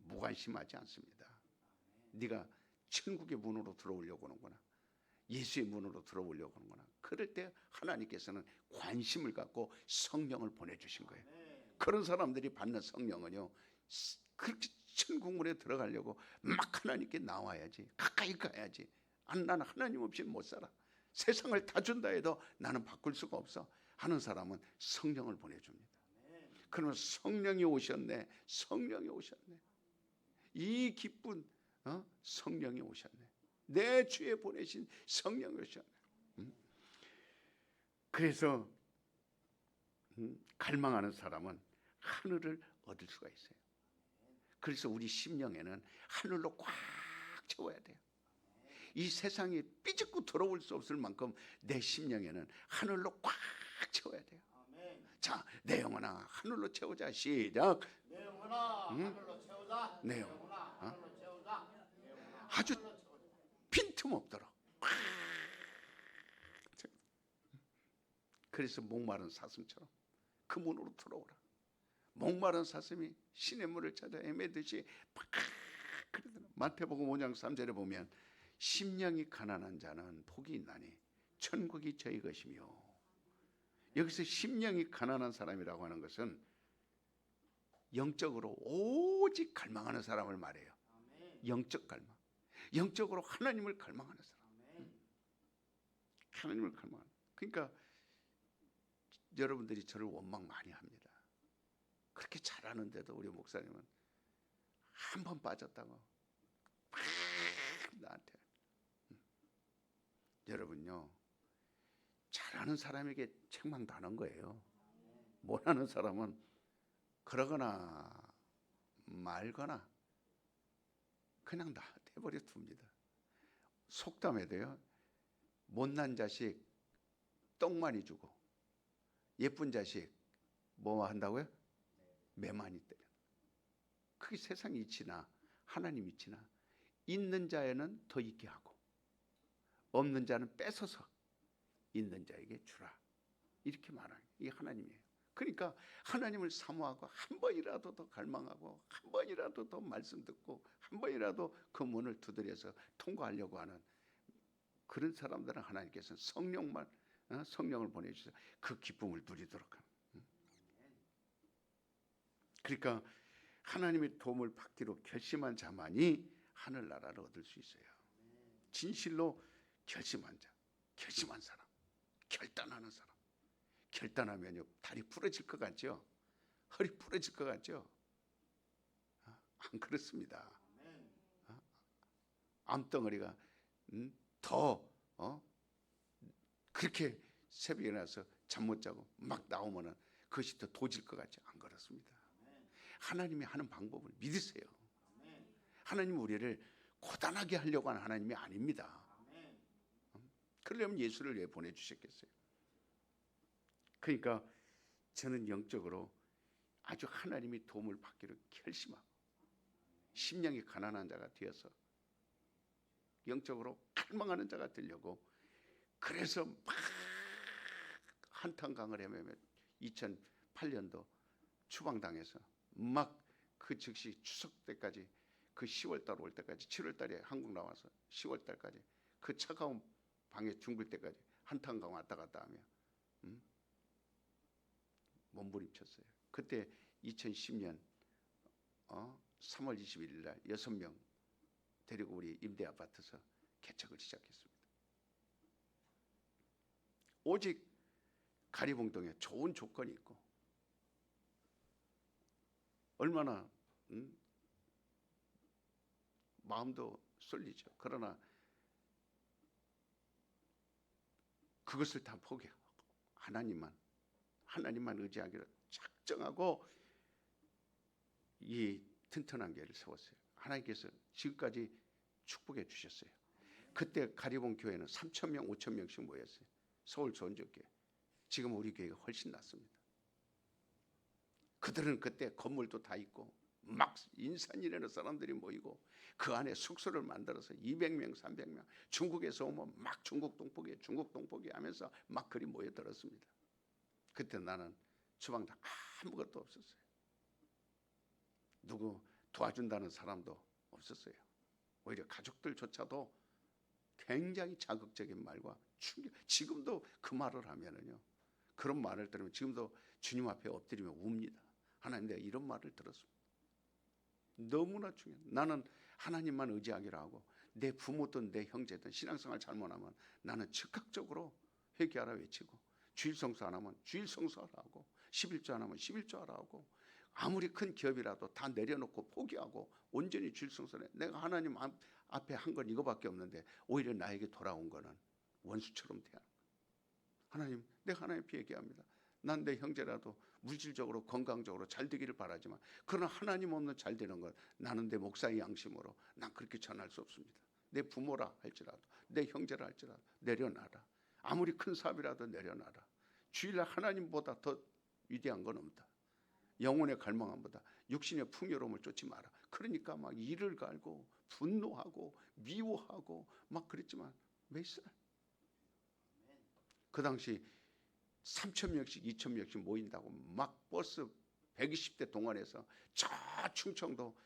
무관심하지 않습니다. 네가 천국의 문으로 들어오려고 하는구나. 예수의 문으로 들어오려고 하는구나. 그럴 때 하나님께서는 관심을 갖고 성령을 보내주신 거예요. 그런 사람들이 받는 성령은요. 그렇게 천국문에 들어가려고 막 하나님께 나와야지. 가까이 가야지. 나는 하나님 없이 못 살아. 세상을 다 준다 해도 나는 바꿀 수가 없어 하는 사람은 성령을 보내줍니다. 그러면 성령이 오셨네. 성령이 오셨네. 이 기쁜 성령이 오셨네. 내 주에 보내신 성령이 오셨네. 그래서 갈망하는 사람은 하늘을 얻을 수가 있어요. 그래서 우리 심령에는 하늘로 꽉 채워야 돼요. 이 세상에 삐집고 들어올 수 없을 만큼 내 심령에는 하늘로 꽉 채워야 돼요. 자, 내 영혼아 하늘로 채우자. 시작. 내 영혼아 하늘로 채우자. 내 영혼아 하늘로 채우자. 아주 빈틈없도록. 그래서 목마른 사슴처럼 그 문으로 들어오라. 목마른 사슴이 신의 물을 찾아 헤매듯이 마태복음 5장 3절에 보면 심령이 가난한 자는 복이 있나니 천국이 저희 것이며, 여기서 심령이 가난한 사람이라고 하는 것은 영적으로 오직 갈망하는 사람을 말해요. 영적 갈망. 영적으로 하나님을 갈망하는 사람. 하나님을 갈망하는. 그러니까 여러분들이 저를 원망 많이 합니다. 그렇게 잘하는데도 우리 목사님은 한 번 빠졌다고 막 나한테. 여러분요, 잘하는 사람에게 책망도 하는 거예요. 못하는 사람은 그러거나 말거나 그냥 놔둬버려 둡니다. 속담에도요, 못난 자식 떡 많이 주고 예쁜 자식 뭐 한다고요? 매 많이 때려. 그게 세상 이치나 하나님 이치나 있는 자에는 더 있게 하고 없는 자는 뺏어서 있는 자에게 주라. 이렇게 말하는 게 하나님이에요. 그러니까 하나님을 사모하고 한 번이라도 더 갈망하고 한 번이라도 더 말씀 듣고 한 번이라도 그 문을 두드려서 통과하려고 하는 그런 사람들은 하나님께서는 성령을 보내주셔서 그 기쁨을 누리도록 합니다. 그러니까 하나님의 도움을 받기로 결심한 자만이 하늘나라를 얻을 수 있어요. 진실로 결심한 자, 결심한 사람, 결단하는 사람. 결단하면요, 다리 부러질 것 같죠? 허리 부러질 것 같죠? 안 그렇습니다. 암덩어리가 더 그렇게 새벽에 나서 잠 못 자고 막 나오면은 그것이 더 도질 것 같죠? 안 그렇습니다. 하나님이 하는 방법을 믿으세요. 하나님은 우리를 고단하게 하려고 하는 하나님이 아닙니다. 그러려면 예수를 왜 보내주셨겠어요? 그러니까 저는 영적으로 아주 하나님이 도움을 받기를 결심하고 심령이 가난한 자가 되어서 영적으로 갈망하는 자가 되려고, 그래서 막 한탄강을 헤매며 2008년도 추방당해서 막 그 즉시 추석 때까지, 그 10월달 올 때까지, 7월달에 한국 나와서 10월달까지 그 차가운 방에 둥글 때까지 한탄강 왔다 갔다 하며 몸부림쳤어요. 그때 2010년 3월 21일 날 6명 데리고 우리 임대 아파트에서 개척을 시작했습니다. 오직 가리봉동에 좋은 조건이 있고 얼마나 마음도 쏠리죠. 그러나 그것을 다 포기하고 하나님만 의지하기로 작정하고 이 튼튼한 교회를 세웠어요. 하나님께서 지금까지 축복해 주셨어요. 그때 가리봉 교회는 3,000명, 5,000명씩 모였어요. 서울 전적교회. 지금 우리 교회가 훨씬 낫습니다. 그들은 그때 건물도 다 있고 막 인산이라는 사람들이 모이고 그 안에 숙소를 만들어서 200명, 300명 중국에서 오면 막 중국 동포기 하면서 막 그리 모여들었습니다. 그때 나는 주방장 아무것도 없었어요. 누구 도와준다는 사람도 없었어요. 오히려 가족들조차도 굉장히 자극적인 말과 충격. 지금도 그 말을 하면은요, 그런 말을 들으면 지금도 주님 앞에 엎드리며 웁니다. 하나님, 내가 이런 말을 들었습니다. 너무나 중요해. 나는 하나님만 의지하기로 하고 내 부모든 내 형제든 신앙생활 잘못하면 나는 즉각적으로 회개하라 외치고, 주일 성수 안 하면 주일 성수하라 하고, 11조 안 하면 11조 하라 하고, 아무리 큰 기업이라도 다 내려놓고 포기하고 온전히 주일 성수해. 내가 하나님 앞에 한 건 이거밖에 없는데 오히려 나에게 돌아온 거는 원수처럼 대하는 거예요. 하나님, 내가 하나님 앞에 얘기합니다. 난 내 형제라도 물질적으로 건강적으로 잘 되기를 바라지만 그러나 하나님 없는 잘 되는 건 나는 내 목사의 양심으로 난 그렇게 전할 수 없습니다. 내 부모라 할지라도 내 형제라 할지라도 내려놔라. 아무리 큰 사업이라도 내려놔라. 주일날 하나님보다 더 위대한 건 없다. 영혼의 갈망함보다 육신의 풍요로움을 쫓지 마라. 그러니까 막 이를 갈고 분노하고 미워하고 막 그랬지만 몇 살? 그 당시 3,000명씩 2,000명씩 모인다고 막 버스 120대 동원해서 저 충청도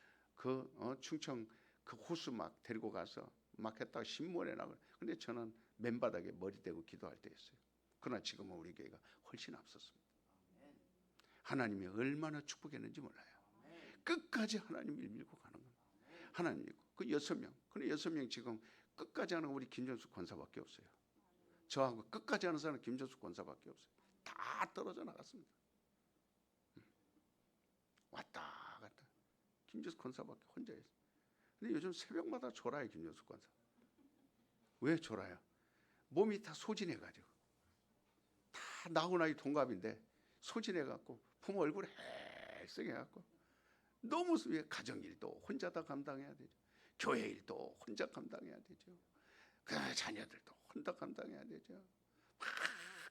충청 그 호수 막 데리고 가서 막 했다가 신문에 나가. 근데 저는 맨바닥에 머리 대고 기도할 때였어요. 그러나 지금은 우리 교회가 훨씬 앞섰습니다. 하나님이 얼마나 축복했는지 몰라요. 끝까지 하나님을 밀고 가는 겁니다. 하나님 믿고 그 6명, 그 6명 지금 끝까지 하는 우리 김전수 권사밖에 없어요. 저하고 끝까지 하는 사람은 김전수 권사밖에 없어요. 다 떨어져 나갔습니다. 왔다 갔다 김전수 권사밖에 혼자 있어요. 근데 요즘 새벽마다 졸아요. 김전수 권사. 왜 졸아요? 몸이 다 소진해가지고 다 나하고 나이 동갑인데 소진해갖고 부모 얼굴 헬쓱해갖고 너무 가정일도 혼자 다 감당해야 되죠. 교회 일도 혼자 감당해야 되죠. 그 자녀들도 혼자 감당해야 되죠. 막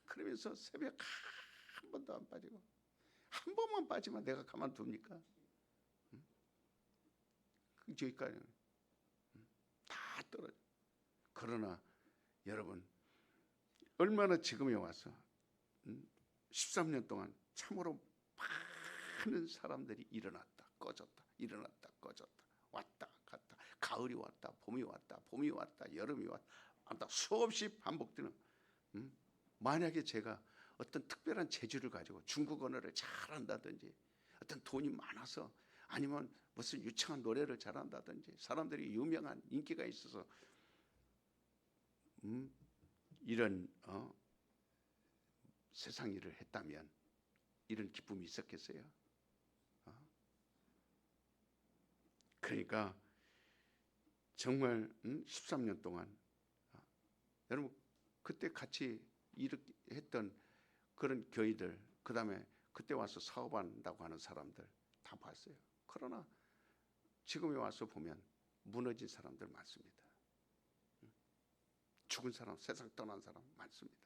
그러면서 새벽 한 번도 안 빠지고 한 번만 빠지면 내가 가만둡니까? 저기까지 다 떨어져. 그러나 여러분 얼마나 지금에 와서 13년 동안 참으로 많은 사람들이 일어났다 꺼졌다 일어났다 꺼졌다 왔다 갔다 가을이 왔다 봄이 왔다 여름이 왔다 수없이 반복되는 만약에 제가 어떤 특별한 재주를 가지고 중국 언어를 잘한다든지 어떤 돈이 많아서 아니면 무슨 유창한 노래를 잘한다든지 사람들이 유명한 인기가 있어서 이런 세상 일을 했다면 이런 기쁨이 있었겠어요? 그러니까 정말 13년 동안 여러분 그때 같이 했던 그런 교회들 그 다음에 그때 와서 사업한다고 하는 사람들 다 봤어요. 그러나 지금에 와서 보면 무너진 사람들 많습니다. 죽은 사람, 세상 떠난 사람 많습니다.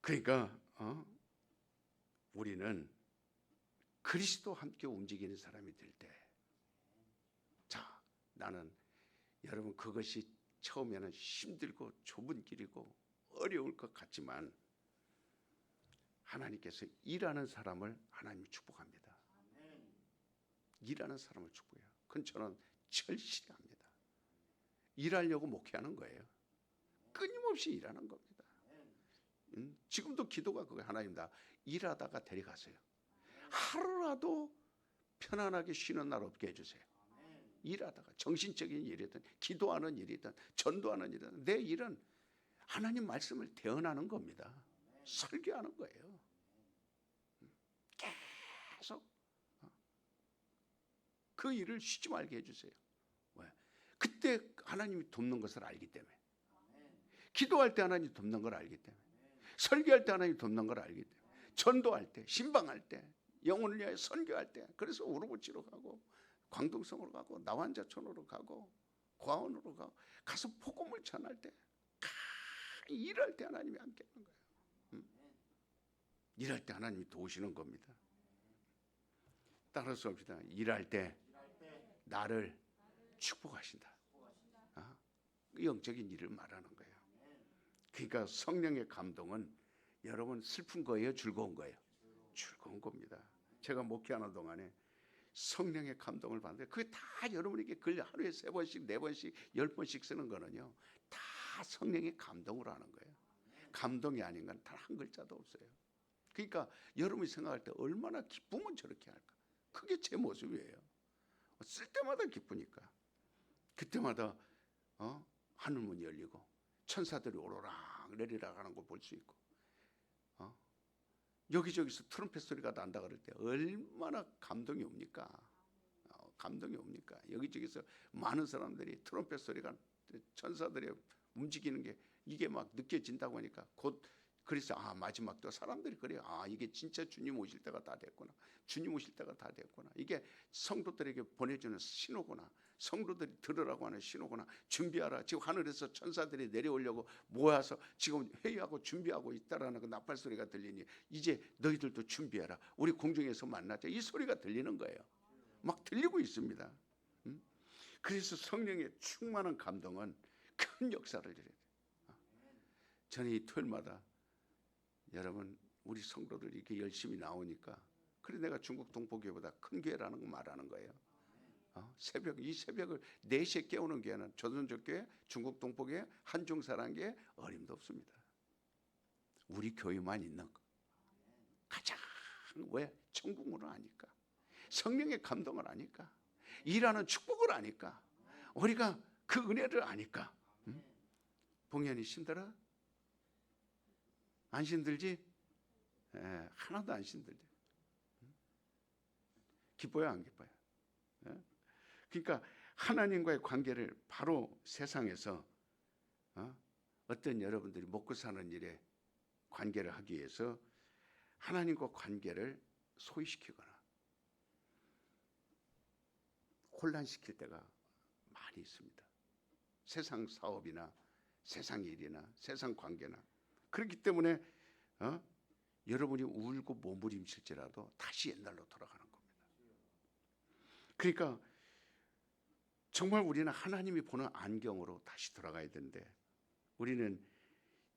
그러니까 우리는 그리스도 함께 움직이는 사람이 될 때, 자, 나는 여러분 그것이 처음에는 힘들고 좁은 길이고 어려울 것 같지만 하나님께서 일하는 사람을 하나님이 축복합니다. 일하는 사람을 축복해요. 그건 저는 절실히 합니다. 일하려고 목회하는 거예요. 끊임없이 일하는 겁니다. 지금도 기도가 그거예요. 하나님 나 일하다가 데려가세요. 하루라도 편안하게 쉬는 날 없게 해주세요. 일하다가 정신적인 일이든 기도하는 일이든 전도하는 일이든 내 일은 하나님 말씀을 대언하는 겁니다. 설교하는 거예요. 계속 그 일을 쉬지 말게 해주세요. 왜? 그때 하나님이 돕는 것을 알기 때문에, 기도할 때 하나님이 돕는 걸 알기 때문에, 설교할 때 하나님이 돕는 걸 알기 때문에, 전도할 때, 신방할 때, 영혼을 위하여 선교할 때, 그래서 우르부치로 가고 광동성으로 가고 나완자촌으로 가고 고아원으로 가고 가서 복음을 전할 때, 일할 때 하나님이 함께하는 거예요. 일할 때 하나님이 도우시는 겁니다. 따라서 합시다. 일할 때 나를 축복하신다. 영적인 일을 말하는 거예요. 그러니까 성령의 감동은 여러분 슬픈 거예요, 즐거운 거예요? 즐거운 겁니다. 제가 목회하는 동안에 성령의 감동을 받는데 그게 다 여러분에게 글 하루에 3번씩 4번씩 10번씩 쓰는 거는요 다 성령의 감동으로 하는 거예요. 감동이 아닌 건 단 한 글자도 없어요. 그러니까 여러분이 생각할 때 얼마나 기쁘면 저렇게 할까? 그게 제 모습이에요. 쓸 때마다 기쁘니까. 그때마다 하늘문이 열리고 천사들이 오르락 내리락 하는 거 볼 수 있고 여기저기서 트럼펫 소리가 난다 그럴 때 얼마나 감동이 옵니까? 감동이 옵니까? 여기저기서 많은 사람들이 트럼펫 소리가 천사들이 움직이는 게 이게 막 느껴진다고 하니까 곧 그래서 마지막도 사람들이 그래요. 이게 진짜 주님 오실 때가 다 됐구나. 주님 오실 때가 다 됐구나. 이게 성도들에게 보내주는 신호구나. 성도들이 들으라고 하는 신호구나. 준비하라. 지금 하늘에서 천사들이 내려오려고 모아서 지금 회의하고 준비하고 있다라는 그 나팔 소리가 들리니 이제 너희들도 준비해라. 우리 공중에서 만나자. 이 소리가 들리는 거예요. 막 들리고 있습니다. 그래서 성령의 충만한 감동은 큰 역사를 이뤄요. 저는 이 토요일마다 여러분 우리 성도들 이렇게 열심히 나오니까 그래 내가 중국 동포교회보다 큰 교회라는 거 말하는 거예요. 이 새벽을 4시에 깨우는 교회는 조선족교회, 중국 동포교회, 한중사랑교회 어림도 없습니다. 우리 교회만 있는 거. 가장 왜? 천국문을 아니까. 성령의 감동을 아니까. 일하는 축복을 아니까. 우리가 그 은혜를 아니까. 봉현이 힘들어? 안 힘들지? 하나도 안 힘들지. 기뻐요, 안 기뻐요? 그러니까 하나님과의 관계를 바로 세상에서 어떤 여러분들이 먹고 사는 일에 관계를 하기 위해서 하나님과 관계를 소외시키거나 혼란시킬 때가 많이 있습니다. 세상 사업이나 세상 일이나 세상 관계나. 그렇기 때문에 여러분이 울고 몸부림칠지라도 다시 옛날로 돌아가는 겁니다. 그러니까 정말 우리는 하나님이 보는 안경으로 다시 돌아가야 되는데 우리는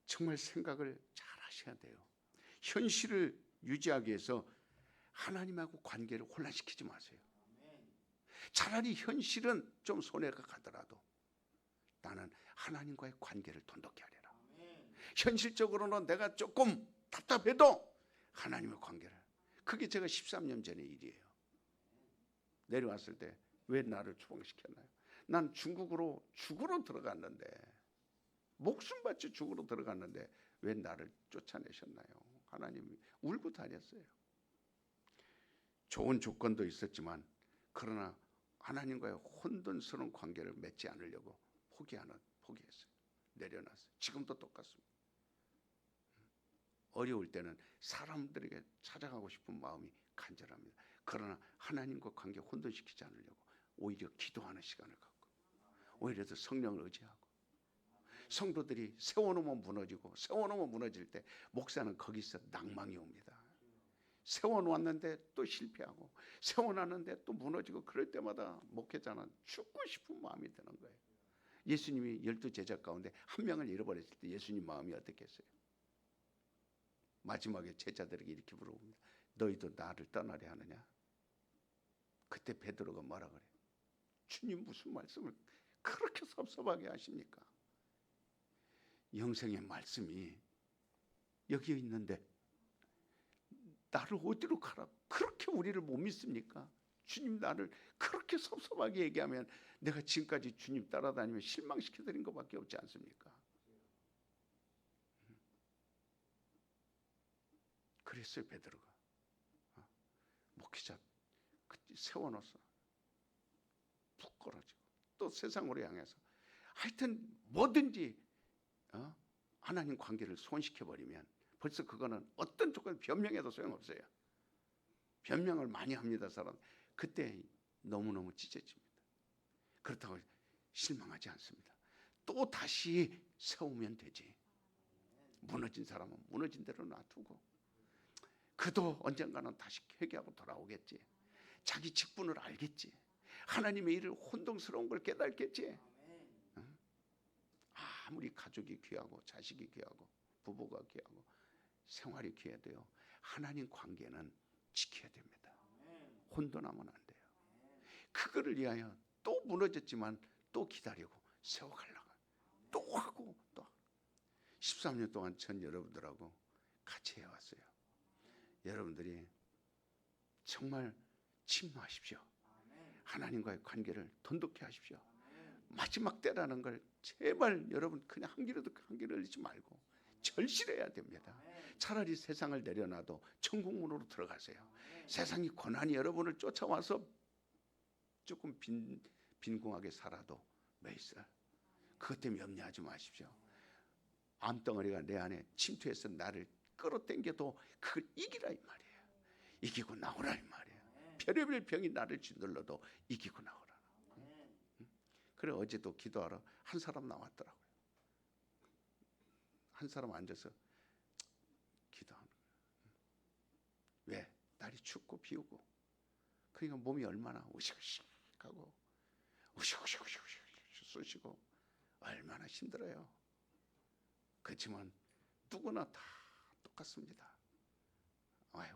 정말 생각을 잘 하셔야 돼요. 현실을 유지하기 위해서 하나님하고 관계를 혼란시키지 마세요. 차라리 현실은 좀 손해가 가더라도 나는 하나님과의 관계를 돈독히 하리라. 현실적으로는 내가 조금 답답해도 하나님의 관계를. 그게 제가 13년 전의 일이에요. 내려왔을 때 왜 나를 추방시켰나요? 난 중국으로 죽으러 들어갔는데 목숨 바쳐 죽으러 들어갔는데 왜 나를 쫓아내셨나요? 하나님이 울고 다녔어요. 좋은 조건도 있었지만 그러나 하나님과의 혼돈스러운 관계를 맺지 않으려고 포기했어요. 내려놨어요. 지금도 똑같습니다. 어려울 때는 사람들에게 찾아가고 싶은 마음이 간절합니다. 그러나 하나님과 관계 혼돈시키지 않으려고 오히려 기도하는 시간을 갖고 오히려 더 성령을 의지하고 성도들이 세워놓으면 무너지고 세워놓으면 무너질 때 목사는 거기서 낭망이 옵니다. 세워놓았는데 또 실패하고 세워놨는데 또 무너지고 그럴 때마다 목회자는 죽고 싶은 마음이 드는 거예요. 예수님이 12제자 가운데 한 명을 잃어버렸을 때 예수님 마음이 어떻겠어요? 마지막에 제자들에게 이렇게 물어봅니다. 너희도 나를 떠나려 하느냐? 그때 베드로가 뭐라 그래? 주님 무슨 말씀을 그렇게 섭섭하게 하십니까? 영생의 말씀이 여기 있는데 나를 어디로 가라? 그렇게 우리를 못 믿습니까? 주님 나를 그렇게 섭섭하게 얘기하면 내가 지금까지 주님 따라다니며 실망시켜드린 것밖에 없지 않습니까? 그랬어요 베드로가. 목회자 세워놓았어. 푹 걸어지고 또 세상으로 향해서 하여튼 뭐든지 하나님 관계를 손시켜버리면 벌써 그거는 어떤 조건 변명해도 소용없어요. 변명을 많이 합니다 사람. 그때 너무너무 찢어집니다. 그렇다고 실망하지 않습니다. 또 다시 세우면 되지. 무너진 사람은 무너진 대로 놔두고 그도 언젠가는 다시 회개하고 돌아오겠지. 자기 직분을 알겠지. 하나님의 일을 혼동스러운 걸 깨닫겠지. 아무리 가족이 귀하고 자식이 귀하고 부부가 귀하고 생활이 귀해도요. 하나님 관계는 지켜야 됩니다. 혼돈하면 안 돼요. 그거를 위하여 또 무너졌지만 또 기다리고 세워가려고 또 하고 또 13년 동안 전 여러분들하고 같이 해왔어요. 여러분들이 정말 침노하십시오. 하나님과의 관계를 돈독히 하십시오. 마지막 때라는 걸 제발 여러분 그냥 한 길에도 한 길을 흘리지 말고 절실해야 됩니다. 차라리 세상을 내려놔도 천국문으로 들어가세요. 세상이 고난이 여러분을 쫓아와서 조금 빈궁하게 살아도 매일 그것 때문에 염려하지 마십시오. 암덩어리가 내 안에 침투해서 나를 끌어당겨도 그걸 이기라 이 말이에요. 이기고 나오라 이 말이에요. 별의별 병이 나를 짓눌러도 이기고 나오라. 그래 어제도 기도하러 한 사람 나왔더라고요. 한 사람 앉아서 기도하는 거예요. 왜? 날이 춥고 비오고 그러니까 몸이 얼마나 으식으식하고 으식으식으식 쑤시고 얼마나 힘들어요. 그렇지만 누구나 다 똑같습니다.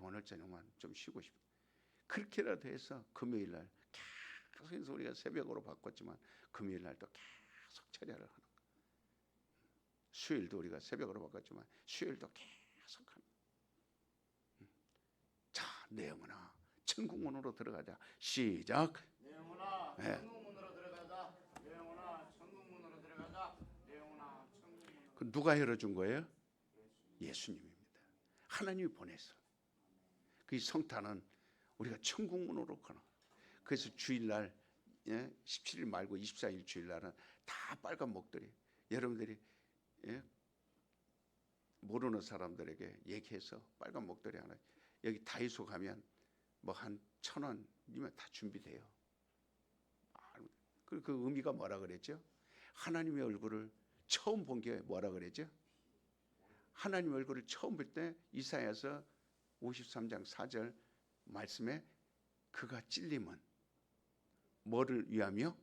오늘 저녁만 좀 쉬고 싶어. 그렇게라도 해서 금요일날 계속해서 우리가 새벽으로 바꿨지만 금요일날도 계속 철야를 하는 거예요. 수요일도 우리가 새벽으로 바꿨지만 수요일도 계속 하는 거예요. 자 내 영혼아 천국문으로 들어가자. 시작. 내 영혼아 네. 천국문으로 들어가자. 내 영혼아 천국문으로 들어가자. 내 영혼아 천국문으로. 그 누가 열어준 거예요? 예수님입니다. 하나님이 보내서. 그 성탄은 우리가 천국문으로 가는. 그래서 주일날 17일 말고 24일 주일날은 다 빨간 목도리. 여러분들이 모르는 사람들에게 얘기해서 빨간 목도리 하나. 여기 다이소 가면 뭐 한 1,000원이면 다 준비돼요. 그 의미가 뭐라 그랬죠? 하나님의 얼굴을 처음 본 게 뭐라 그랬죠? 하나님의 얼굴을 처음 볼 때 이사야서 53장 4절 말씀에 그가 찔림은 뭐를 위하며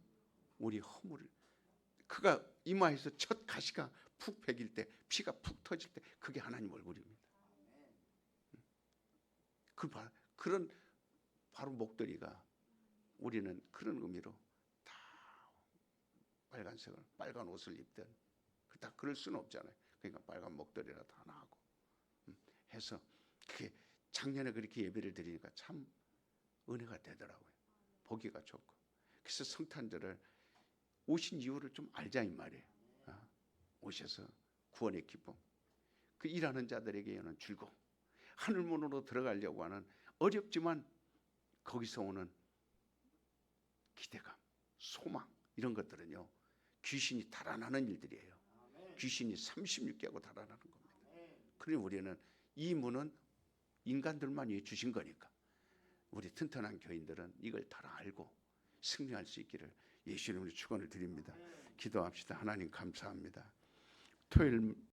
우리 허물을, 그가 이마에서 첫 가시가 푹 베길 때, 피가 푹 터질 때, 그게 하나님 얼굴입니다. 그런 바로 목도리가, 우리는 그런 의미로 다 빨간색을, 빨간 옷을 입든 다 그럴 수는 없잖아요. 그러니까 빨간 목도리라도 하나 하고 해서 그게 작년에 그렇게 예배를 드리니까 참 은혜가 되더라고요. 보기가 좋고. 그래서 성탄절을 오신 이유를 좀 알자 이 말이에요. 오셔서 구원의 기쁨, 그 일하는 자들에게는 즐거움, 하늘문으로 들어가려고 하는 어렵지만 거기서 오는 기대감, 소망, 이런 것들은요 귀신이 달아나는 일들이에요. 귀신이 36개하고 달아나는 겁니다. 그러니 우리는 이 문은 인간들만 위해 주신 거니까 우리 튼튼한 교인들은 이걸 다 알고 승리할 수 있기를 예수 이름으로 축원을 드립니다. 기도합시다. 하나님 감사합니다. 토요일